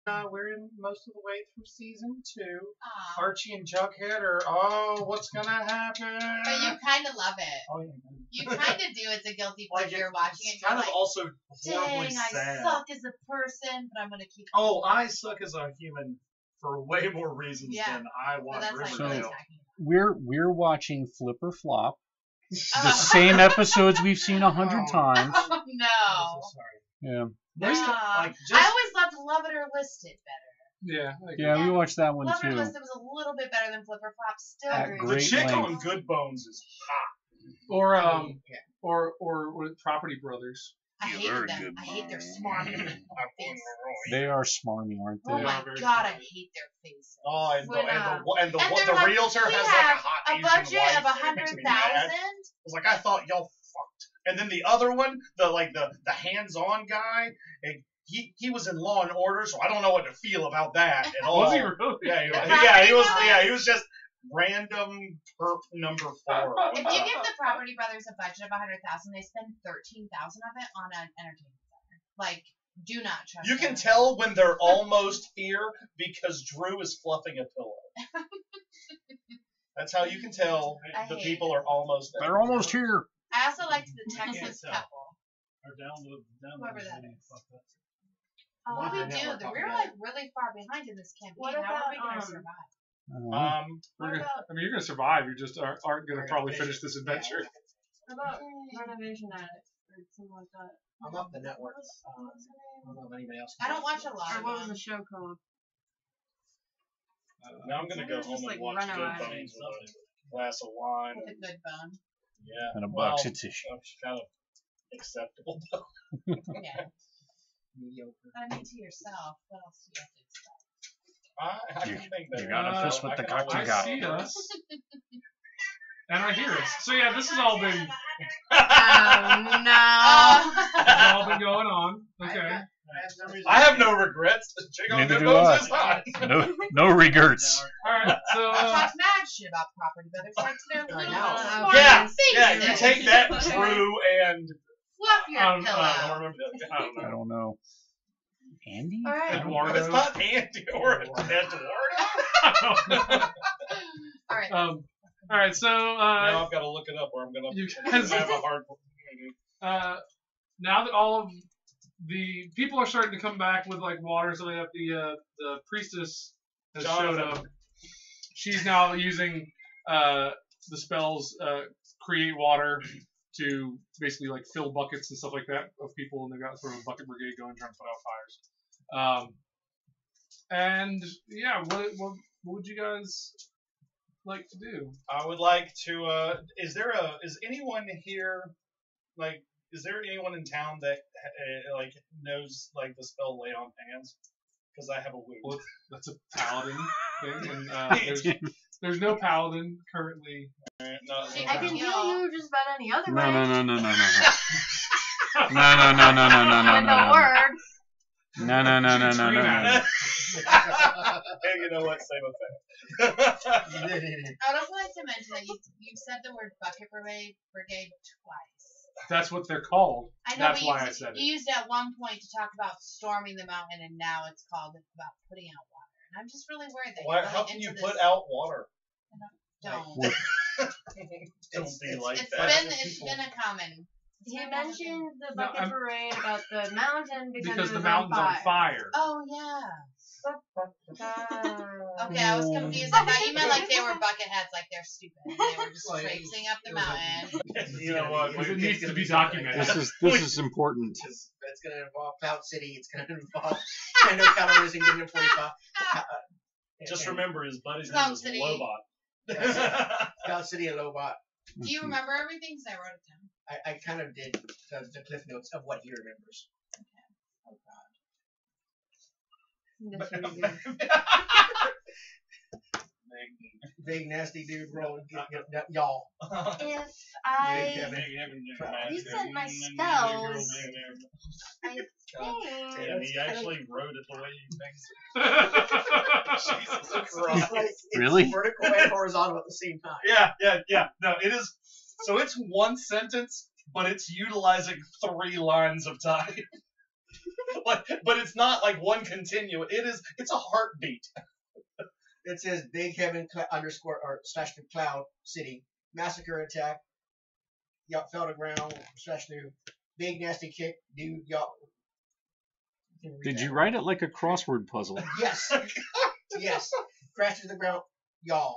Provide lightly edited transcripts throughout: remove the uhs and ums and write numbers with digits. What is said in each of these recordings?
We're in most of the way through season 2. Aw. Archie and Jughead are, what's gonna happen? But you kind of love it. Oh, yeah. You kind of do. It's a guilty pleasure. You're watching it. It's You're kind like, of also horribly dang, sad. I suck as a person, but I'm gonna keep. Oh, I suck as a human for way more reasons Yeah. than I But want that's like Riverdale. really attacking. We're watching Flip or Flop. The Oh. same episodes we've seen 100 times. Oh no. I'm so sorry. Yeah. Next time, like, I just always loved Love It or List It better. Yeah. Yeah, we watched that one Love It or too. List It was a little bit better than Flip or Flop. Still At very great the chick length. on Good Bones is hot. Or Yeah. or Property Brothers. I Yeah, hated very them. good. I hate their smarmy. They are smarmy, aren't Oh they? my god, I hate their faces. Oh, and When, the they're like, realtor we has have like a hot a Asian budget wife of that makes me mad. $100,000. I was like, I thought y'all fucked. And then the other one, the hands-on guy, he was in Law and Order, so I don't know what to feel about that at all. Was he really? Yeah, he was just random perp number 4. If you give the Property Brothers a budget of $100,000, they spend $13,000 of it on an entertainment center. Like, do not trust. You can them. tell when they're almost here because Drew is fluffing a pillow. That's how you can tell I the hate people it. are almost there. They're almost here. I also liked the Texas tell. couple. Whoever that is. What do we do? We're like really far behind in this campaign. What How are we about, gonna survive? I don't know. I mean, you're gonna survive. You just aren't gonna probably finish this adventure. How about Renovation Addict or something like that? I'm up the network. I don't know if anybody else. I don't watch a lot Or of what was them. the show called? Now I'm gonna go Just home like and watch run Good around. Bones with a glass of wine. With a good bone. Yeah. And a well, box of tissue. That's kind of acceptable. Yeah. Mediocre. I mean, to yourself. What else do you have to expect? I can think that. You gotta fist with the cock you I got. see us. And I hear us. So yeah, this has all been no. all been going on. Okay. I have no regrets. Check on Neither Good do Bones I. is hot. No regrets. All right. So I talk mad shit about Property Brothers. Like to their I little know. smart Yeah, faces. you take that, Drew, and Fluff your I don't pillow. remember that. I don't I know. don't know. Andy? All right. Eduardo. it's not Andy or Eduardo. I don't know. All right. All right. So Now I've got to look it up, or I'm gonna you guys have a hard. now that all of the people are starting to come back with like water, so they have the priestess has showed Jonathan. up. She's now using the spells create water to basically like fill buckets and stuff like that of people, and they've got sort of a bucket brigade going trying to put out fires. And yeah, what would you guys like to do? I would like to. Is anyone here, like, is there anyone in town that like knows like the spell lay on hands? Because I have a wound. Well, that's a paladin thing, and there's no paladin currently. No, I can heal you just about any other way. No. No. With the word. No. Scream at him. Hey, you know what? Same effect. I would also like to mention that you've said the word bucket brigade twice. That's what they're called. I know, That's but why I said you used it at one point to talk about storming the mountain, and now it's called about putting out water. And I'm just really worried that you're really How can into you this. put out water? Don't. Don't be like It's that. been a common. He mentioned the No, bucket I'm- parade about the mountain because because it the was mountain's on fire. Oh yeah. Oh. Okay, I was confused. I thought you meant like they were bucket heads, like they're stupid. They were just traipsing up the mountain. You know what? Because it needs to be documented. This is important. It's going to involve Cloud City. It's going to involve. I know calories and getting 45. Just remember, his buddy's Cloud name is City. Lobot. Cloud City and Lobot. Do you remember everything? Because I wrote it down. I kind of did the cliff notes of what he remembers. Oh That's really good. Big nasty dude, bro. Y'all. If I reset my spells, I And think he actually wrote it the way he thinks. Jesus Christ. It's Really? vertical and horizontal at the same time. Yeah. No, it is. So it's one sentence, but it's utilizing 3 lines of time. but it's not like one continuous. It's a heartbeat. It says Big Heaven underscore or slash the Cloud City massacre attack. Y'all fell to ground slash new big nasty kick dude. Y'all. Did you write it like a crossword puzzle? Yes. Yes. Crash to the ground. Y'all.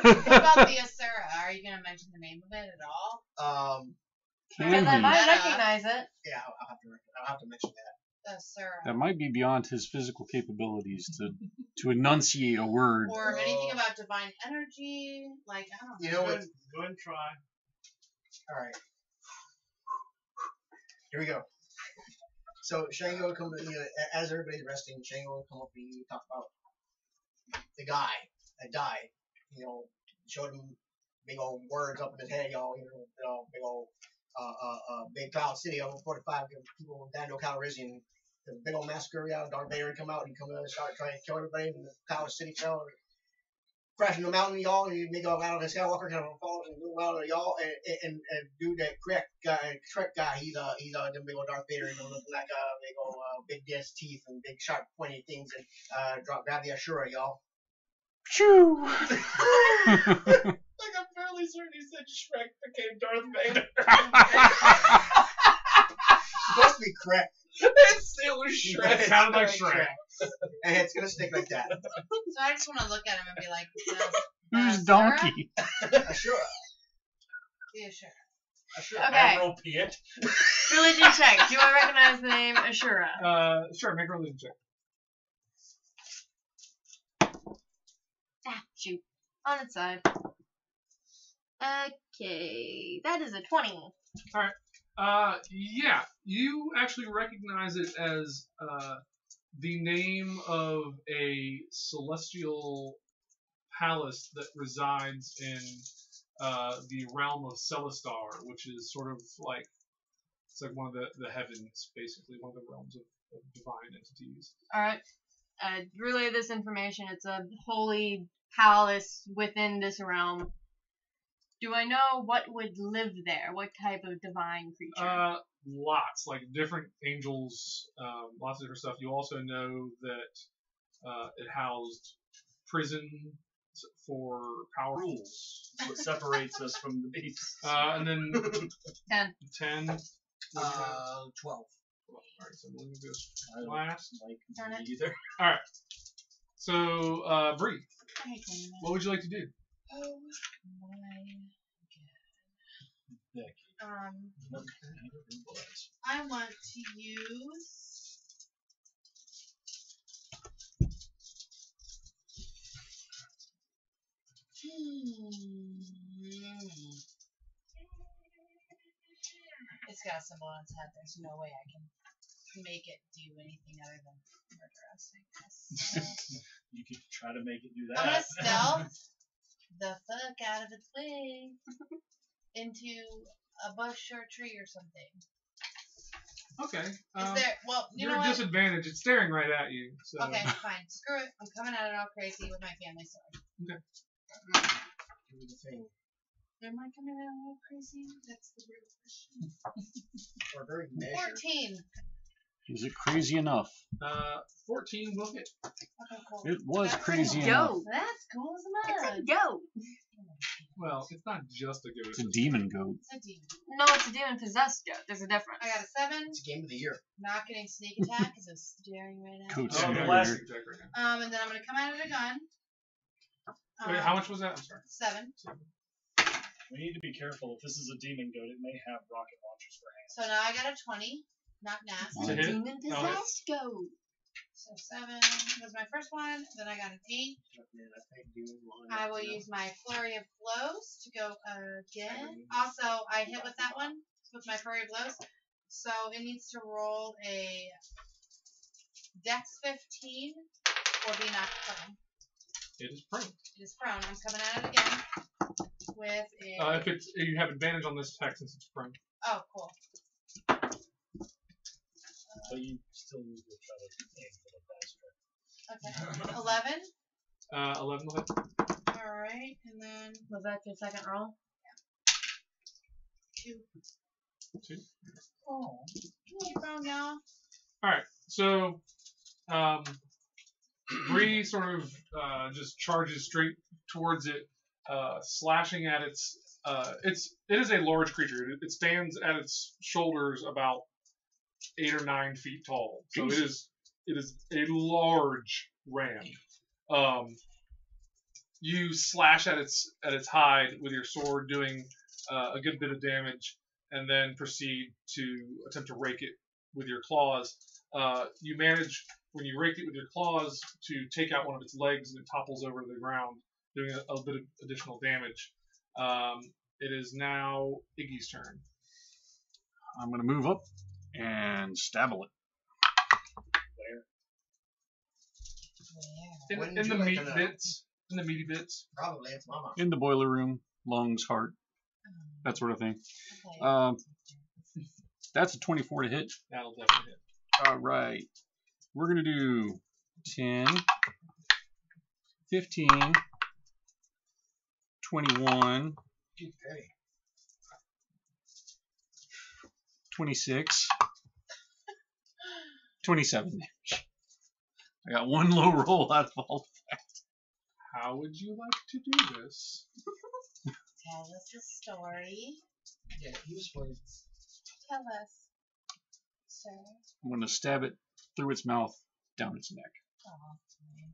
What about the Asura? Are you gonna mention the name of it at all? Because I Can might he? recognize it. Yeah, I'll have to mention that. The Asura. That might be beyond his physical capabilities to enunciate a word. Or anything about divine energy. Like, I don't know. You know what? Go ahead and try. All right. Here we go. So Shango will come to as everybody's resting. Shango will come up and you talk about the guy that died. Showed him big old words up in his head, y'all. Big old big Cloud City over 45 people down to Calrissian. The big old massacre, yeah. Darth Vader would come out and come out and start trying to kill everybody. And the Cloud City fell and crashing the mountain, y'all. And you make out of the Skywalker kind of falls and go out of y'all. And dude, that Trek guy, he's them big old Darth Vader, looking like big old big dense teeth and big sharp pointy things and grab the Ashura, y'all. Shoo! Like I'm fairly certain he said Shrek became Darth Vader. Supposed to be correct. It was Shrek. It sounded like Shrek. And it's gonna stick like that. So I just want to look at him and be like, Who's Asura? donkey? Ashura. The Asura. Ashura. Okay. Admiral Piet. Religion check. Do I recognize the name Ashura? Sure, make a religion check. Ah, shoot. On its side. Okay. That is a 20. Yeah, you actually recognize it as the name of a celestial palace that resides in the realm of Celestar, which is sort of like it's like one of the heavens, basically one of the realms of divine entities. Alright. Relay this information. It's a holy palace within this realm. Do I know what would live there? What type of divine creature? Lots, like different angels, lots of different stuff. You also know that it housed prison for power rules. What separates us from the beasts. And then 10. 10. 12. Alright, so I'm going to I don't go last. like Darn it. either. Alright. So, Bree, I hate saying that. what would you like to do? Oh my Becky. god. I want to use. It's got a symbol on its head. There's no way I can make it do anything other than murder us, I guess. You could try to make it do I'm gonna that. stealth the fuck out of its way into a bush or a tree or something. Okay. Is there? Well, you You're know at what? disadvantage. It's staring right at you. So. Okay, fine. Screw it. I'm coming at it all crazy with my family sword. Do the thing. Am I coming at it all crazy? That's the real question. We're very measured. 14. Is it crazy enough? 14 will hit. Okay, cool. It was That's crazy cool. enough. Go. That's cool as It's mud. a goat. Well, it's not just a goat. It's a demon goat. It's a demon. No, it's a demon possessed goat. There's a difference. I got a 7. It's a game of the year. Not getting sneak attack because it's staring right at me. Coach Oh, the Jagger. last attack right now. And then I'm gonna come at it a gun. Wait, how much was that? I'm sorry. 7. We need to be careful. If this is a demon goat, it may have rocket launchers for hands. So now I got a 20. Not nasty. To A hit? demon No, possessed goat. So 7 was my first one. Then I got an 8. I will use my flurry of blows to go again. Also, I hit with that one with my flurry of blows. So it needs to roll a Dex 15 or be knocked prone. It is prone. It is prone. I'm coming at it again with a. If you have advantage on this attack since it's prone. Oh, cool. But you still need to try to aim for the faster. Okay. 11. 11 will hit. All right, and then Was that your second roll? 2. 2. Oh. Keep on, y'all. All right. So, Bree sort of just charges straight towards it, slashing at its. It is a large creature. It stands at its shoulders about 8 or 9 feet tall. So it is a large ram. You slash at its hide with your sword, doing a good bit of damage, and then proceed to attempt to rake it with your claws. You manage, when you rake it with your claws, to take out one of its legs, and it topples over to the ground, doing a bit of additional damage. It is now Iggy's turn. I'm going to move up and stabble it. Where? In Wouldn't the you like meat to know? bits. In the meaty bits. Probably, it's Mama. In the boiler room, lungs, heart, that sort of thing. Okay. That's a 24 to hit. That'll definitely hit. All right. We're going to do 10, 15, 21, Okay. 26, 27 damage. I got one low roll out of all. How would you like to do this? Tell us a story. Yeah, use words. Tell us, sir. I'm going to stab it through its mouth, down its neck. Oh,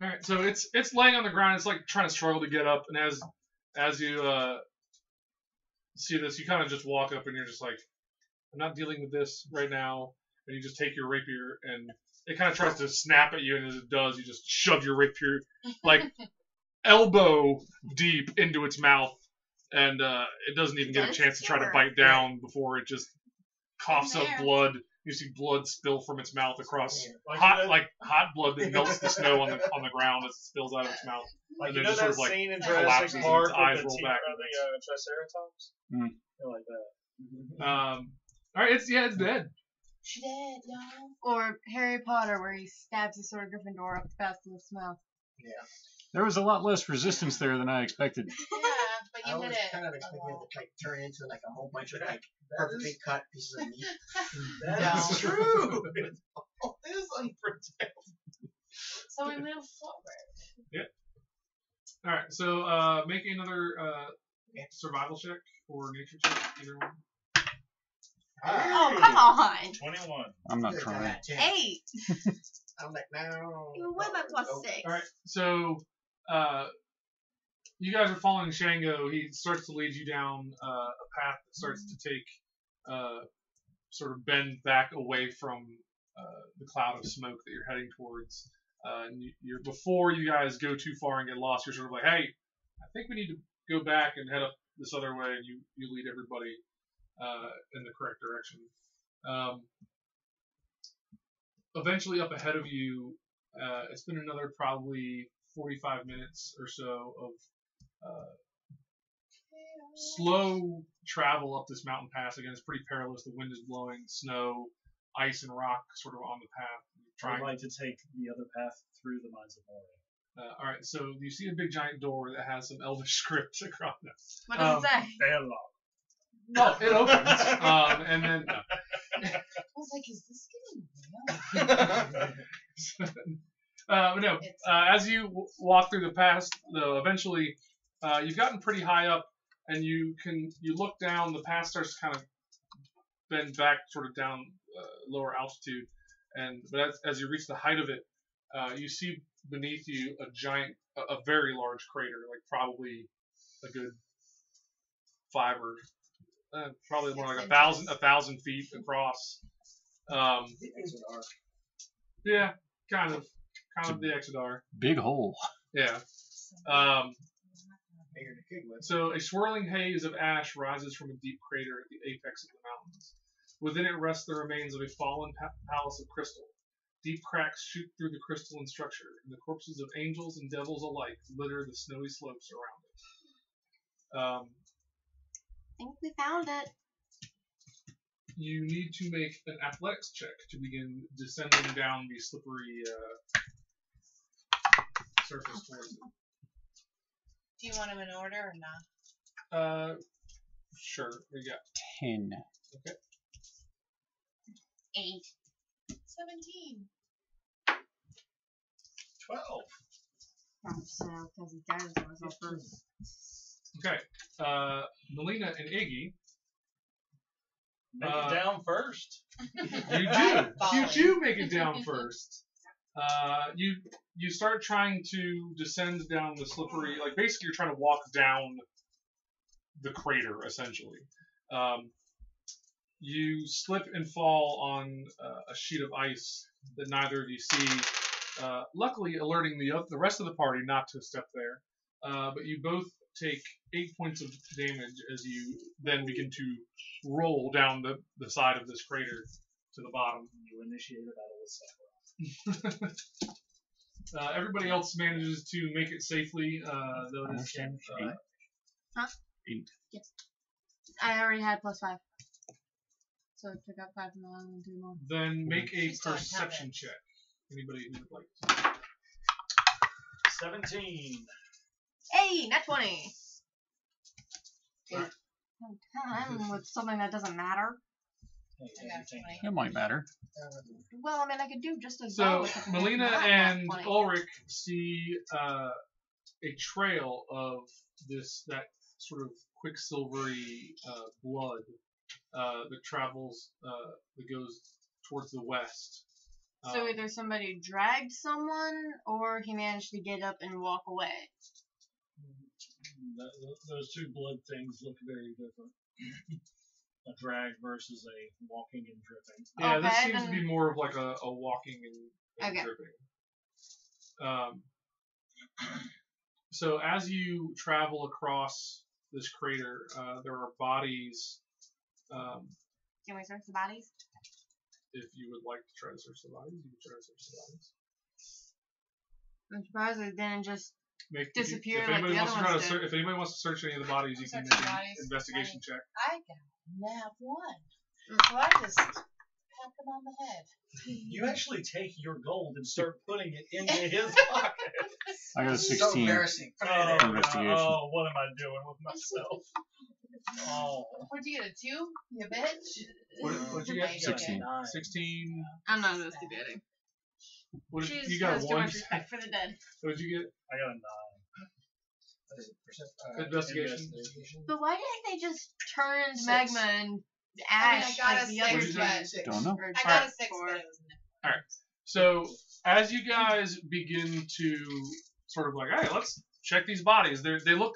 All right, so it's laying on the ground. It's like trying to struggle to get up, and as you see this, you kind of just walk up, and you're just like, I'm not dealing with this right now. And you just take your rapier, and it kind of tries to snap at you, and as it does, you just shove your rapier like elbow deep into its mouth, and it doesn't even get a Does chance to try to sure. bite down before it just coughs up there. blood. You see blood spill from its mouth across Like, hot blood that melts the snow on the ground as it spills out of its mouth. like and you then know just that sort of, like, scene in collapses Jurassic and Park its eyes with the roll teeth back. of the Triceratops? Mm. Feel like that. All right, it's dead. she did, y'all. Or Harry Potter, where he stabs the sword of Gryffindor up the back of its mouth. Yeah. There was a lot less resistance there than I expected. Yeah, but I you was hit it. kind of expecting it to like turn into like a whole bunch of like perfectly cut pieces of meat. That's No. true. It is unprotected. So we move forward. All right, so make another survival check or nature check, either one. Oh, come on! 21. I'm not Good, I trying. got 10. 8! I'm like, no. You win my plus Nope. 6. All right, so you guys are following Shango. He starts to lead you down a path that starts to take sort of bend back away from the cloud of smoke that you're heading towards. And you're before you guys go too far and get lost, you're sort of like, hey, I think we need to go back and head up this other way, and you lead everybody in the correct direction. Eventually, up ahead of you, it's been another probably 45 minutes or so of slow travel up this mountain pass. Again, it's pretty perilous. The wind is blowing, snow, ice, and rock sort of on the path. I'd like to take the other path through the Mines of Moria. All right, so you see a big giant door that has some Elvish script across it. What does it say? Fairlock. Oh, it opens, and then I was like, is this getting real? but no. As you walk through the pass, though, eventually you've gotten pretty high up, and you look down. The pass starts to kind of bend back, sort of down lower altitude, but as you reach the height of it, you see beneath you a very large crater, like probably a good 5 or probably more like 1,000 feet across. Yeah, kind of the Exodar. Big hole. Yeah. Bigger to kick with. So a swirling haze of ash rises from a deep crater at the apex of the mountains. Within it rests the remains of a fallen palace of crystal. Deep cracks shoot through the crystalline structure, and the corpses of angels and devils alike litter the snowy slopes around it. I think we found it. You need to make an athletics check to begin descending down the slippery surface towards it. Do you want them in order or not? Sure. We got 10. 8. 17. 12. Because he dies on himself first. Okay. Melina and Iggy. Make it down first. You do. You do make it down first. You start trying to descend down the slippery, like basically you're trying to walk down the crater essentially. You slip and fall on a sheet of ice that neither of you see. Luckily, alerting the rest of the party not to step there. But you both take 8 points of damage as you then begin to roll down the side of this crater to the bottom. You initiate a battle with Sephiroth. Everybody else manages to make it safely. Though it is, Huh? 8. Yes. I already had +5. So I took out 5 from the one and 2 more. then make a She's still perception intact. check. Anybody who would like to. 17. Hey, not 20. Alright. I'm with something that doesn't matter. Hey, I got 20. It might matter. Well, I mean, I could do just as So well. with Melina not and 20. Ulrich see a trail of that sort of quicksilvery blood that travels that goes towards the west. So either somebody dragged someone, or he managed to get up and walk away. Those two blood things look very different. A drag versus a walking and dripping. Yeah, this Okay, seems to then- be more of like a walking and Okay. dripping. So as you travel across this crater, there are bodies. Can we search the bodies? If you would like to try to search the bodies, you can try to search the bodies. I'm surprised it didn't just. Disappear If like anybody the wants to other try to ones search, if anybody wants to search any of the bodies, you can Search make the an bodies. investigation check. I got nab 1. So I just pat him on the head. You actually take your gold and start putting it into his pocket. I got a So 16. embarrassing. Oh, Investigation. oh, what am I doing with myself? Oh. What'd you get, a 2? You bitch? What'd you get? I 16. 16. I'm not investigating. What did, She's you got has a too 1? much respect for the dead. What did you get? I got a 9. What is it? Investigation. But why didn't they just turn 6. magma and I ash got like a the 6, others but- did? 6. Don't know. Or I got a 6, four. but it was So as you guys begin to sort of like, hey, let's check these bodies. They look.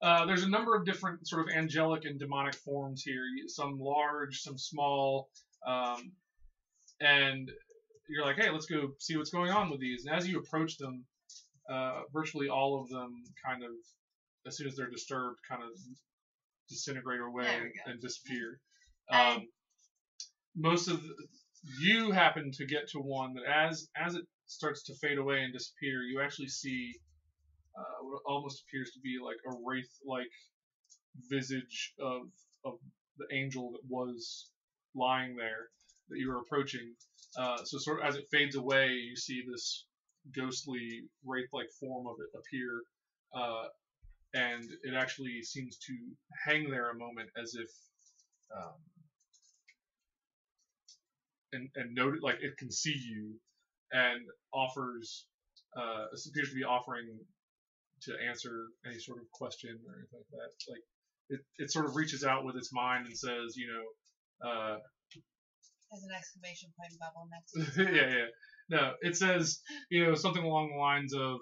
There's a number of different sort of angelic and demonic forms here. Some large, some small, and you're like, hey, let's go see what's going on with these. And as you approach them, virtually all of them kind of, as soon as they're disturbed, kind of disintegrate away There we go. and disappear. I- Most of you happen to get to one that as it starts to fade away and disappear, you actually see what almost appears to be like a wraith-like visage of the angel that was lying there that you were approaching. So sort of as it fades away, you see this ghostly wraith-like form of it appear, and it actually seems to hang there a moment as if and note like it can see you and offers this appears to be offering to answer any sort of question or anything like that. Like it sort of reaches out with its mind and says, There's an exclamation point bubble next to it. yeah. No, it says, something along the lines of,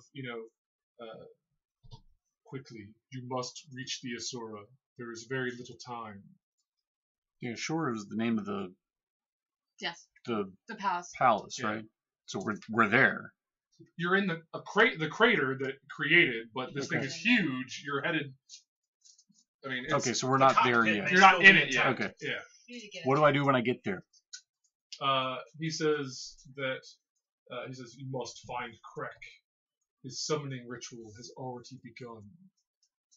quickly, you must reach the Asura. There is very little time. Yeah, sure is the name of the Yes, the the palace. palace, Yeah. right? So we're there. You're in the crater that created, but this thing Okay. is huge. You're headed. I mean, it's, Okay, so we're not there cockpit yet. may you're not still in be it yet. intact. Okay. Yeah. You need to get What do I do when I get there? He says that you must find Krek. His summoning ritual has already begun.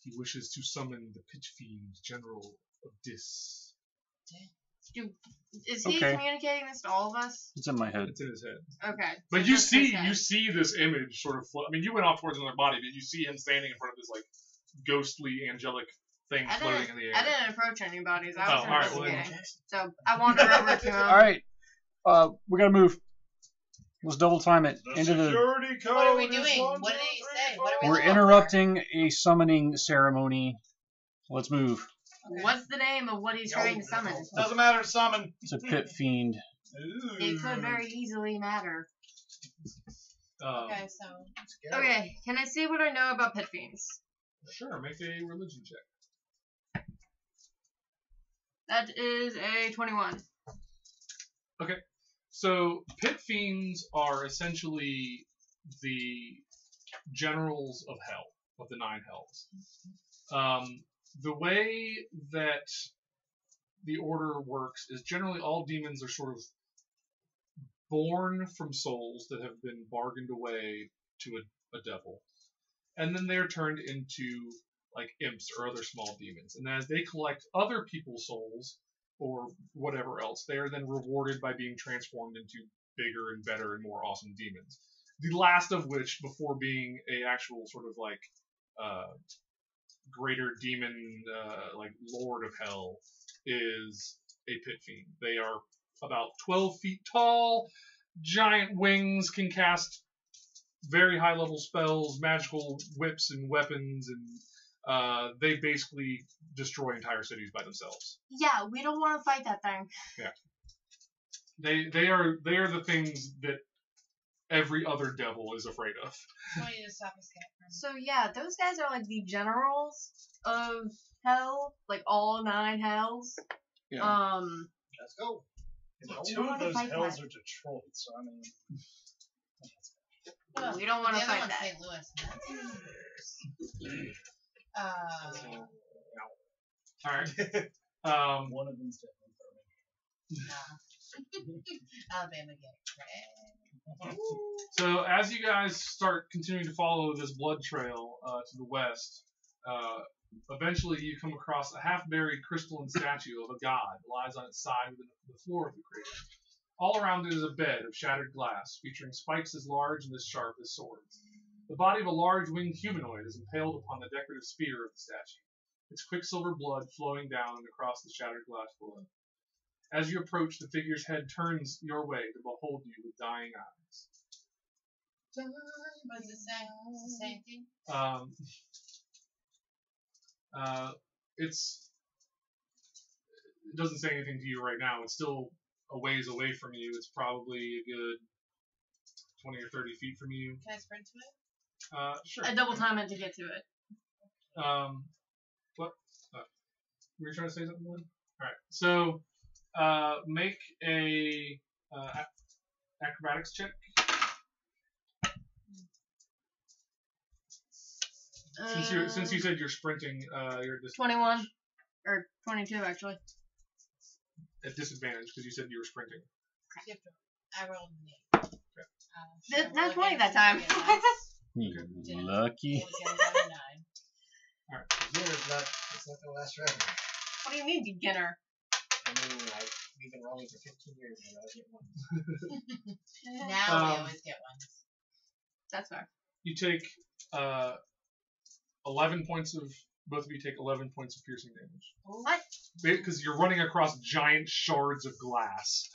He wishes to summon the Pit Fiend General of Dis. Is he Okay. communicating this to all of us? It's in my head. It's in his head. Okay. But so you just his head. see this image sort of float. I mean, you went off towards another body, but you see him standing in front of this like ghostly angelic thing floating in the air. I didn't approach any bodies. I Oh, was all right, well, investigating. So I wander over to him. All right, we gotta move. Let's double time it. Into the. security code. What are we is doing? 1, What 2, did he 3, say? What are we 4. We're interrupting a summoning ceremony. Let's move. Okay. What's the name of what he's trying to summon? Doesn't matter. Summon. It's a pit fiend. Ooh. It could very easily matter. Okay, so Okay, can I see what I know about pit fiends? Sure, make a religion check. That is a 21. So pit fiends are essentially the generals of hell, of the 9 hells. The way that the order works is generally all demons are sort of born from souls that have been bargained away to a devil, and then they're turned into like imps or other small demons. And as they collect other people's souls or whatever else, they are then rewarded by being transformed into bigger and better and more awesome demons. The last of which, before being a actual sort of like greater demon, like lord of hell, is a pit fiend. They are about 12 feet tall, giant wings, can cast very high level spells, magical whips and weapons, and they basically destroy entire cities by themselves. Yeah, we don't want to fight that thing. They are the things that every other devil is afraid of. I want you to stop escaping. So yeah, those guys are like the generals of hell, like all 9 hells. Yeah. Let's go. Two of wanna those fight hells that. are Detroit, so I mean. Well, We don't want the to other fight one's that. St. Louis. All right. One of them's definitely Alabama get So as you guys start continuing to follow this blood trail to the west, eventually you come across a half-buried crystalline statue of a god that lies on its side within the floor of the crater. All around it is a bed of shattered glass, featuring spikes as large and as sharp as swords. The body of a large winged humanoid is impaled upon the decorative spear of the statue, its quicksilver blood flowing down and across the shattered glass below. As you approach, the figure's head turns your way to behold you with dying eyes. What does it say? It's the same thing? It doesn't say anything to you right now. It's still a ways away from you. It's probably a good 20 or 30 feet from you. Can I sprint to it? Sure. I double time it to get to it. What? Were you trying to say something, Lynn? All right. So, make a acrobatics check. Since you said you're sprinting, you're at 21 or 22 actually. at disadvantage because you said you were sprinting. You have to, I rolled an 8. Not 20 that time. You lucky. All right. Beginner's luck. It's not gonna last forever. What do you mean, beginner? I mean, we've been rolling for 15 years and I get one. Now we always get one. That's fair. You take 11 points of. Both of you take 11 points of piercing damage. What? Because you're running across giant shards of glass.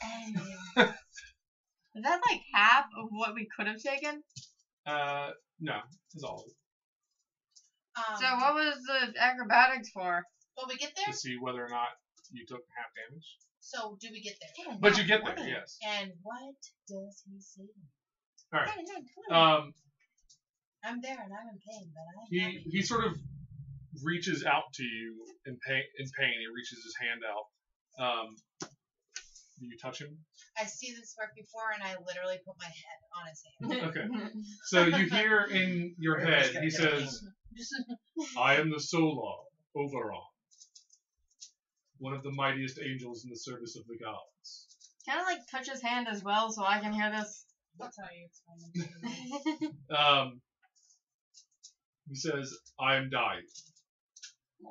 Is that like half of what we could have taken? No, it's all of it. So what was the acrobatics for? Will we get To there? see whether or not you took half damage. So do we get there? But you get there, yes. And what does he say? All right. I'm there and I'm in pain, but I'm happy. He sort of reaches out to you in pain. He reaches his hand out. Do you touch him? I see this work before, and I literally put my head on his hand. Okay. So you hear in your head, he says, I am the Solar, Overon, one of the mightiest angels in the service of the gods. Can I like touch his hand as well so I can hear this? That's how you explain it to me. He says, I am dying,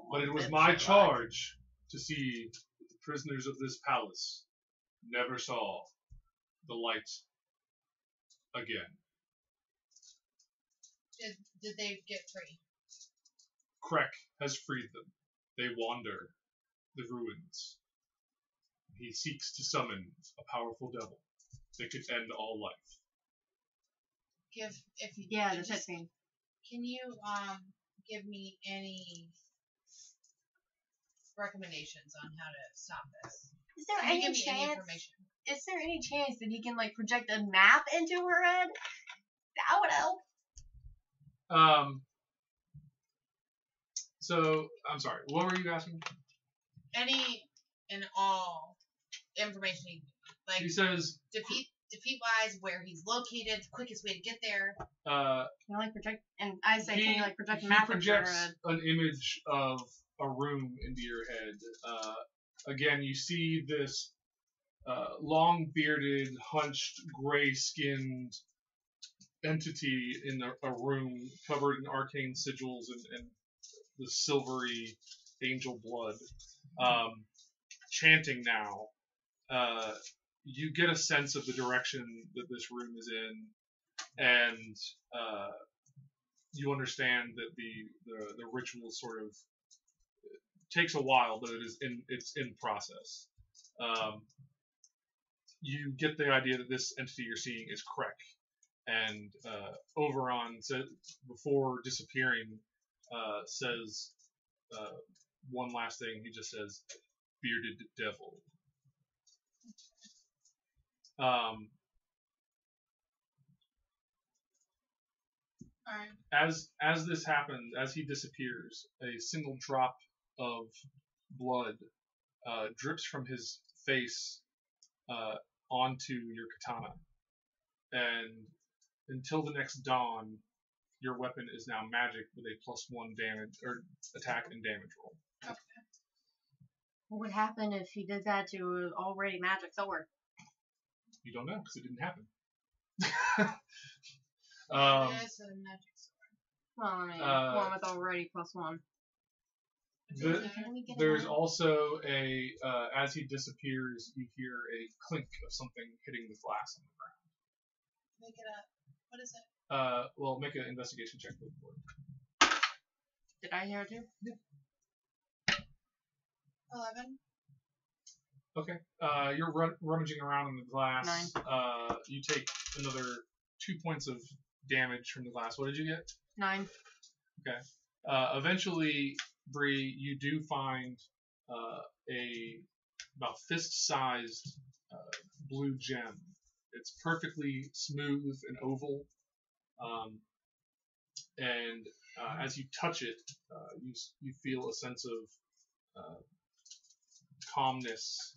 but it was That's my so charge to see that the prisoners of this palace never saw the light again. Did they get free? Krek has freed them. They wander the ruins. He seeks to summon a powerful devil that could end all life. if you Yeah, the just, pit screen. Can you give me any recommendations on how to stop this? Is there Can you any give me any chance? information? Is there any chance that he can like project a map into her head? That would help. So I'm sorry. What were you asking? Any and all information, like He says. defeat wise, where he's located, the quickest way to get there. Can you like project? And I say, can you like project a He map into her projects head? an image of a room into your head. Again, you see this long bearded, hunched, gray skinned entity in a room covered in arcane sigils and the silvery angel blood, chanting now. You get a sense of the direction that this room is in, and you understand that the ritual sort of takes a while, but it's in process. You get the idea that this entity you're seeing is Krek, and Overon before disappearing says one last thing. He just says, "Bearded devil." Alright. As this happens, as he disappears, a single drop of blood drips from his face onto your katana, and until the next dawn, your weapon is now magic with a +1 damage or attack and damage roll. Okay. What would happen if he did that to an already magic sword? You don't know because it didn't happen. It's a magic sword. Well, I mean, one with already +1. There's also as he disappears, you hear a clink of something hitting the glass on the ground. Make it up. What is it? Well, make an investigation check for it. Did I hear it too? 11. Okay. You're rummaging around in the glass. 9. You take another 2 points of damage from the glass. What did you get? 9. Okay. Eventually, Bree, you do find a about fist-sized blue gem. It's perfectly smooth and oval, and as you touch it, you feel a sense of calmness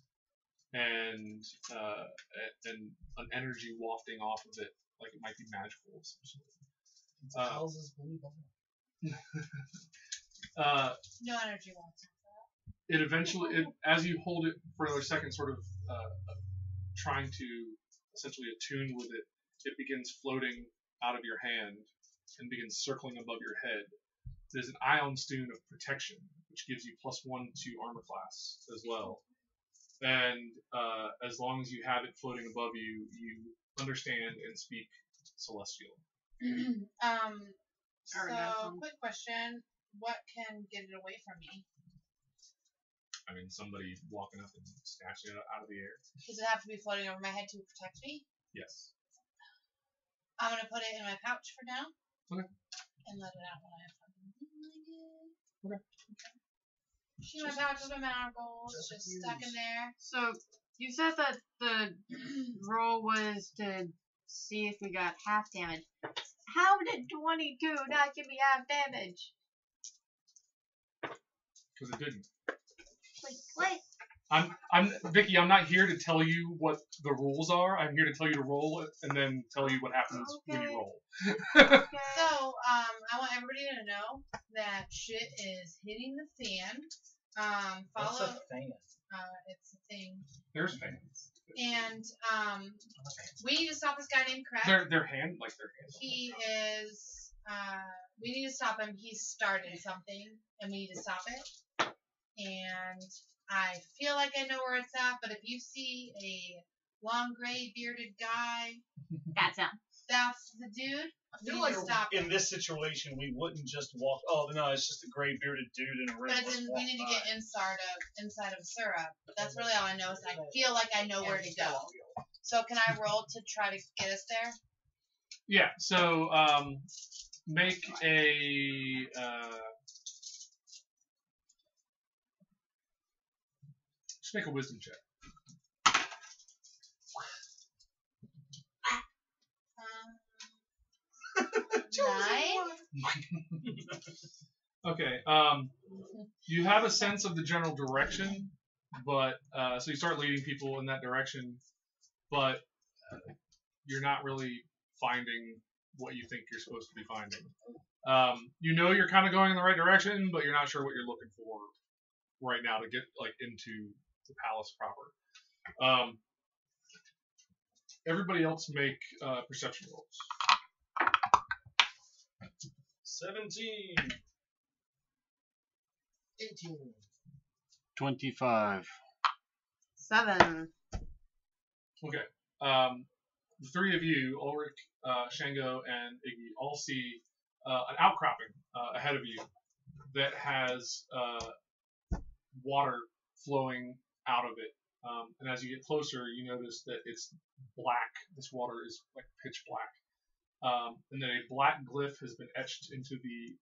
and an energy wafting off of it, like it might be magical of some sort. Houses believe No energy wants it. It eventually, as you hold it for another second, sort of trying to essentially attune with it, it begins floating out of your hand and begins circling above your head. There's an ion stone of protection, which gives you +1 to armor class as well. And as long as you have it floating above you, you understand and speak Celestial. So, quick question. What can get it away from me? I mean, somebody walking up and snatching it out of the air. Does it have to be floating over my head to protect me? Yes. I'm going to put it in my pouch for now. Okay. And let it out when I have something like it. Okay. Shoot my pouch with my manacles, just stuck in there. So, you said that the roll was to see if we got half damage. How did 22 not give me half damage? Because it didn't. Like, what? I'm Vicky. I'm not here to tell you what the rules are. I'm here to tell you to roll it and then tell you what happens when you roll. Okay. So, I want everybody to know that shit is hitting the fan. What's a fan? It's a thing. There's fans. And we need to stop this guy named Crack. Their hands. He is. We need to stop him. He's started something, and we need to stop it. And I feel like I know where it's at, but if you see a long gray bearded guy, That's him. that's the dude. I We feel need like to stop in him. this situation we wouldn't just walk. Oh no, it's just a gray bearded dude in a room. But then we need to get inside of syrup. That's really all I know. Is I feel like I know where to go. So can I roll to try to get us there? Yeah. So make a. Just make a wisdom check. Okay. You have a sense of the general direction, but so you start leading people in that direction, but you're not really finding what you think you're supposed to be finding. You know you're kind of going in the right direction, but you're not sure what you're looking for right now to get like into the palace proper. Everybody else make perception rolls. 17. 18. 25. 7. Okay. The three of you, Ulrich, Shango, and Iggy, all see an outcropping ahead of you that has water flowing out of it. And as you get closer, you notice that it's black. This water is like pitch black. And then a black glyph has been etched into the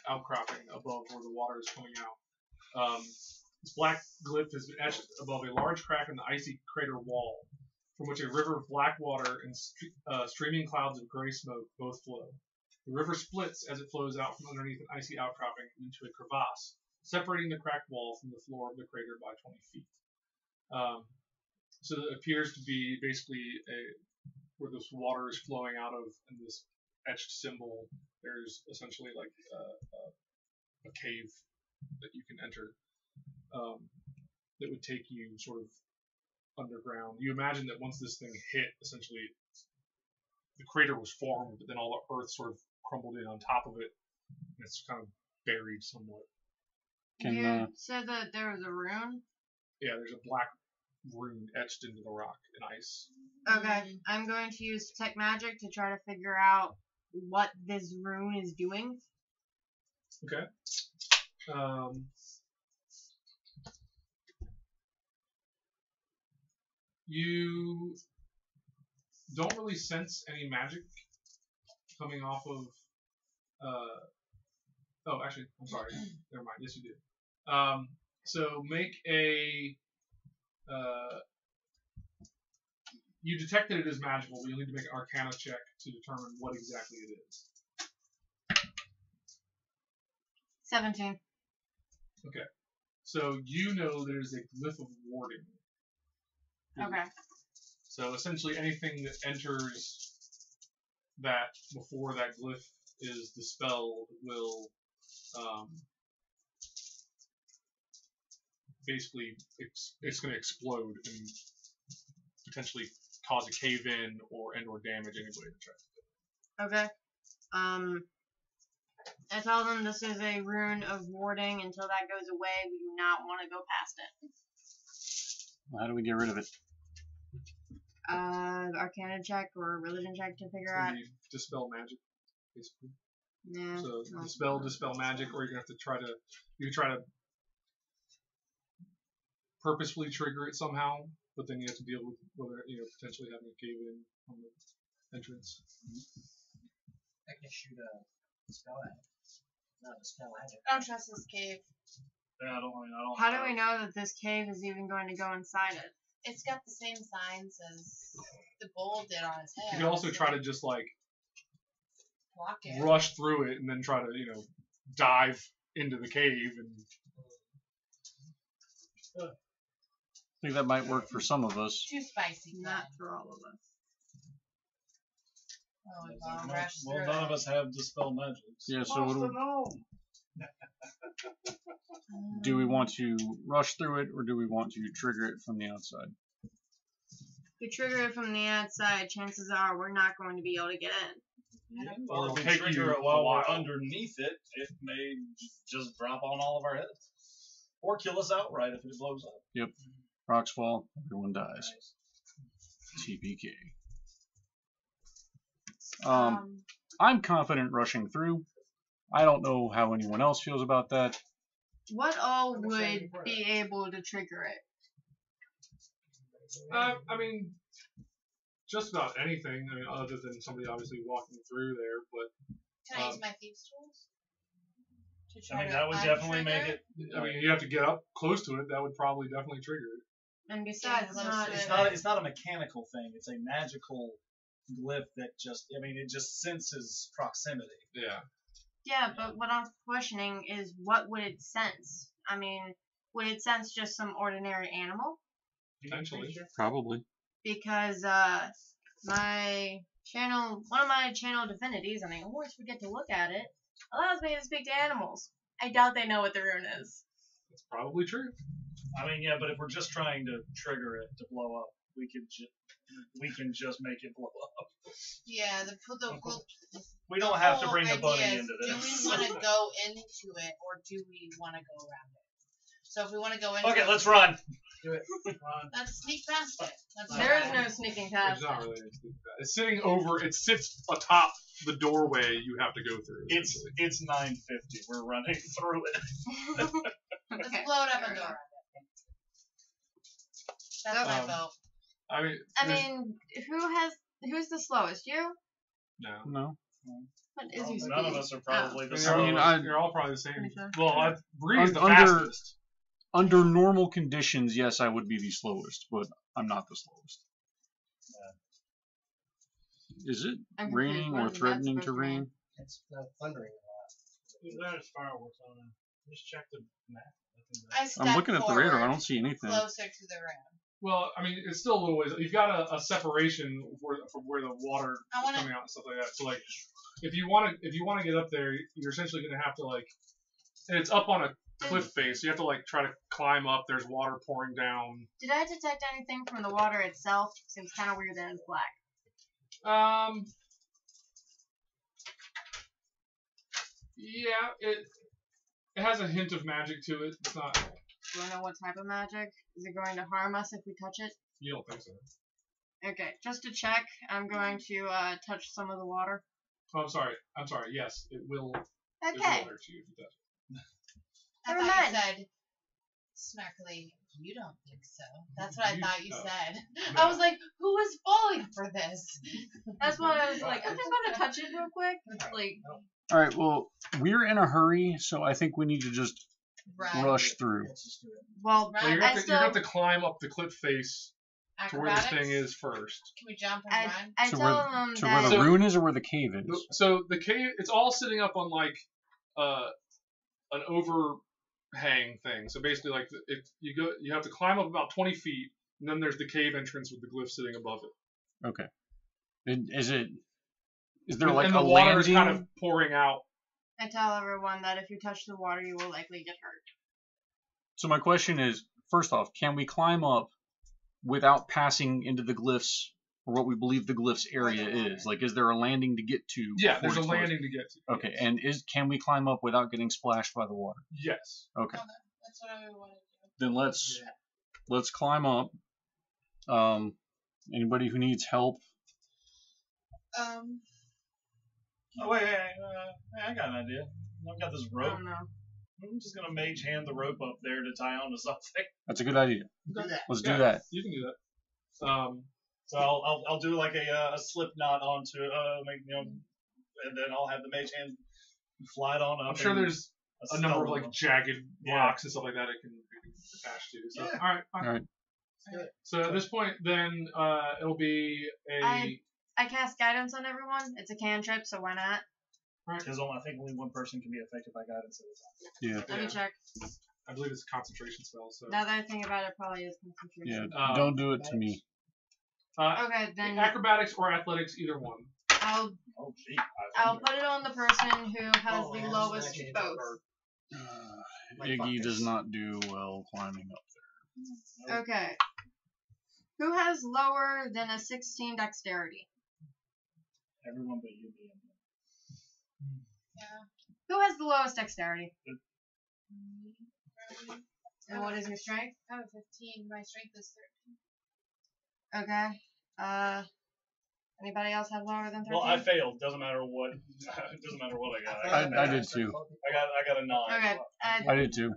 outcropping above where the water is coming out. This black glyph has been etched above a large crack in the icy crater wall, from which a river of black water and streaming clouds of gray smoke both flow. The river splits as it flows out from underneath an icy outcropping into a crevasse, separating the cracked wall from the floor of the crater by 20 feet. So it appears to be basically where this water is flowing out of, and this etched symbol. There's essentially like a cave that you can enter that would take you sort of underground. You imagine that once this thing hit, essentially the crater was formed, but then all the earth sort of crumbled in on top of it, and it's kind of buried somewhat. You said that there was a rune? Yeah, there's a black rune etched into the rock in ice. Okay, I'm going to use Detect Magic to try to figure out what this rune is doing. Okay. You don't really sense any magic coming off of. Oh, actually, I'm sorry. Never mind. Yes, you do. So make a. You detect that it is magical, but you'll need to make an Arcana check to determine what exactly it is. 17. Okay. So you know there's a glyph of warding. Okay. So essentially anything that enters that before that glyph is dispelled will basically it's going to explode and potentially cause a cave-in or damage anybody that tries to do it. Okay. I tell them this is a rune of warding. Until that goes away, we do not want to go past it. How do we get rid of it? Arcana check or religion check to figure out. You dispel magic, basically. Yeah. So dispel magic, or you're gonna have to try to purposefully trigger it somehow, but then you have to deal with whether potentially having a cave in on the entrance. I can shoot a spell at it. Not a spell at it. I don't trust this cave. Yeah, I don't. How do we know that this cave is even going to go inside it? It's got the same signs as the bull did on his head. You can also try to just like block it. rush through it and then try to dive into the cave and. I think that might work for some of us. Too spicy. Not for all of us. Well, none of us have dispel magic. Yeah, so do we want to rush through it, or do we want to trigger it from the outside? If we trigger it from the outside, chances are we're not going to be able to get in. Yeah. Or Or if we take trigger you it while a while. we're underneath it, it may just drop on all of our heads. Or kill us outright if it blows up. Yep. Rocks fall, everyone dies. TPK. I'm confident rushing through. I don't know how anyone else feels about that. What all would be able to trigger it? I mean, just about anything. I mean, other than somebody obviously walking through there, but Can I use my thieves' tools? To I mean, to that would definitely make untrigger? it. I mean, you have to get up close to it. That would probably definitely trigger it. And besides, Yeah, it's not. It's not a mechanical thing. It's a magical glyph that just. I mean, it just senses proximity. Yeah. Yeah, but what I'm questioning is what would it sense? I mean, would it sense just some ordinary animal? Potentially. Probably. Because my channel, one of my channel divinities, and I always forget to look at it, allows me to speak to animals. I doubt they know what the rune is. That's probably true. I mean, yeah, but if we're just trying to trigger it to blow up, we can just make it blow up. Yeah, We don't have to whole bring a bunny idea is, into this. Do we want to go into it or do we want to go around it? So if we want to go into Okay, it, let's run. let's sneak past it. That's There is what no sneaking past. There's not really anything to that. It's sitting over. It sits atop the doorway you have to go through. It's 9:50. We're running through it. Let's Okay. blow it up and go around it. That's my vote. I mean, I mean, who's the slowest? You? no. No. What is your speed? None of us are probably I the mean, slowest. you're all probably the same. Pretty sure. Well, Bree's the Under- fastest. Under normal conditions, yes, I would be the slowest, but I'm not the slowest. Is it I'm confused. raining What or is that threatening to supposed to mean? rain? It's thundering a lot. There's fireworks on it. Just check the map. I step I'm looking at the radar. I forward, don't see anything. closer to the room. Well, I mean, it's still a little ways. You've got a separation from where the water I is wanna- coming out and stuff like that. So, like, if you want to get up there, you're essentially going to have to and it's up on a cliff face. So you have to try to climb up. There's water pouring down. Did I detect anything from the water itself? Seems kind of weird that it's black. Yeah, it has a hint of magic to it. It's not. Do I know what type of magic? Is it going to harm us if we touch it? You don't think so? Okay, just to check, I'm going to touch some of the water. Oh, I'm sorry. Yes, it will. It will Okay. hurt you if it does. I Never thought you mind. said snarkily, you don't think so. That's what I thought you oh. said. No. I was like, who is falling for this? That's why I was like, I'm just going to touch it real quick. Like, All right. Well, we're in a hurry, so I think we need to just Right. rush through. Let's just do it. well, Right. Well, you're I going to still, have to climb up the cliff face to where this Acrobatics? thing is first. Can we jump and I run? To tell where, them to where that. the So- rune is or where the cave is. So the cave, it's all sitting up on an overhang thing. So basically, you have to climb up about 20 feet, and then there's the cave entrance with the glyph sitting above it. Okay. Is there and like the a water landing? is kind of pouring out. I tell everyone that if you touch the water, you will likely get hurt. So my question is, first off, can we climb up without passing into the glyphs or what we believe the glyphs area is? Like, is there a landing to get to? Yeah, before there's a it's closed? landing to get to. Okay, and can we climb up without getting splashed by the water? Yes. Okay, That's what I want to then let's climb up. Anybody who needs help? do. Oh wait, I got an idea. I've got this I rope. don't know. I'm just gonna mage hand the rope up there to tie onto something. That's a good idea. Do that. Let's Yeah. do that. You can do that. So I'll do like a slip knot onto and then I'll have the mage hand fly it on up. I'm sure and there's a number of stumble. jagged Yeah. blocks and stuff like that it can attach to. So, Yeah. all right, fine. All right. So at this point, then it'll be I cast guidance on everyone. It's a cantrip, so why not? Because I think only one person can be affected by guidance at a time. Yeah. Let me check. I believe it's a concentration spell. So Now that I think about it, probably is concentration. Yeah. Don't do it to me. Okay, then acrobatics or athletics, either one. I'll Oh gee. I'll put it on the person who has Oh, the yeah, lowest actually, both. Iggy does not do well climbing up there. Okay. Who has lower than a 16 dexterity? Everyone but you being. Who has the lowest dexterity? Yeah. And what is your strength? I have a 15. My strength is 13. Okay. Anybody else have lower than 13? Well, I failed. Doesn't matter what. It doesn't matter what I got. I did too. I got a 9. Okay. I did too.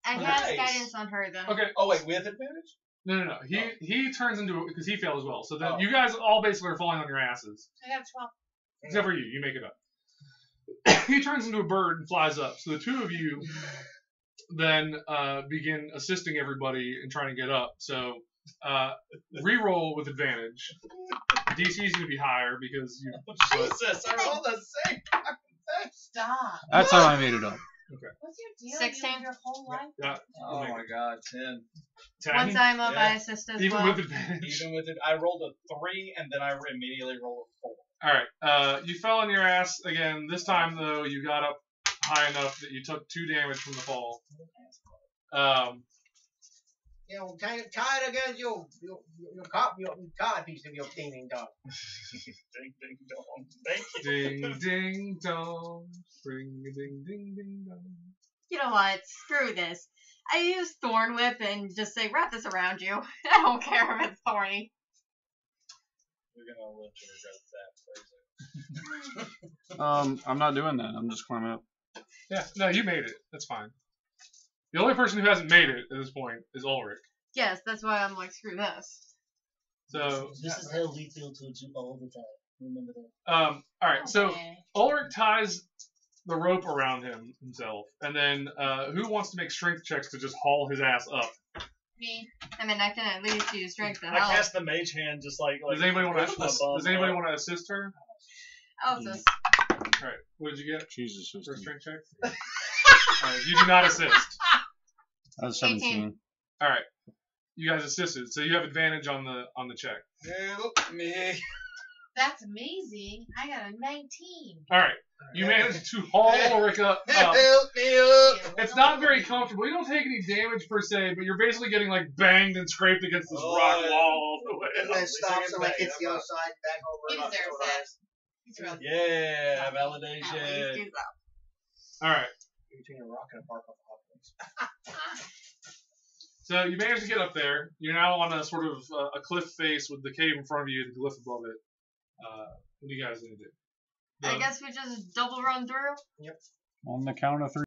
I cast Nice. guidance on her then. Okay. Oh wait, with advantage? No. He turns into because he failed as well. So then Oh. you guys all basically are falling on your asses, I got a 12. except for you. You make it up. He turns into a bird and flies up. So the two of you then begin assisting everybody in trying to get up. So re-roll with advantage. DC is going to be higher because you. Jesus, I rolled the same. Stop. That's how I made it up. What's your deal? 16. You live your whole life. Yeah. Oh my god, 10. 10. Once I'm up, Yeah. I assist as Even well. with advantage. Even with it, I rolled a 3 and then I immediately rolled a 4. All right. You fell on your ass again. This time though, you got up high enough that you took 2 damage from the fall. You know, tie it against your card piece of your ding dong. Ding ding dong. Thank you. Ding ding dong, ring a ding ding ding dong. You know what? Screw this. I use Thorn Whip and just say, wrap this around you. I don't care if it's thorny. You're gonna live to regret that. I'm not doing that. I'm just climbing up. Yeah, no, you made it. That's fine. The only person who hasn't made it at this point is Ulrich. Yes, that's why I'm like, screw this. So, This is how we feel towards you all the time. Remember that. all right. So Okay. Ulrich ties the rope around himself, and then who wants to make strength checks to just haul his ass up? Me. I mean, I can at least use strength to I help. cast the mage hand just like Does anybody want push to? my bum Does anybody up. want to assist her? I'll assist. All right. What did you get Jesus, for a system. strength check? All right. You do not assist. That's 18. 17. All right. You guys assisted, so you have advantage on the check. Help me. That's amazing. I got a 19. All right. You managed to haul Ulrich up. Help me up. It's not very comfortable. You don't take any damage per se, but you're basically getting like banged and scraped against this rock wall all the way And up. then stops and like hits the other side, back over. He and up, deserves over. it. He's real. Yeah, At least validation. do that. All right. Between a rock and a park off the So you managed to get up there. You're now on a sort of a cliff face with the cave in front of you and the glyph above it. What are you guys gonna do? I guess we just double run through. On the count of 3.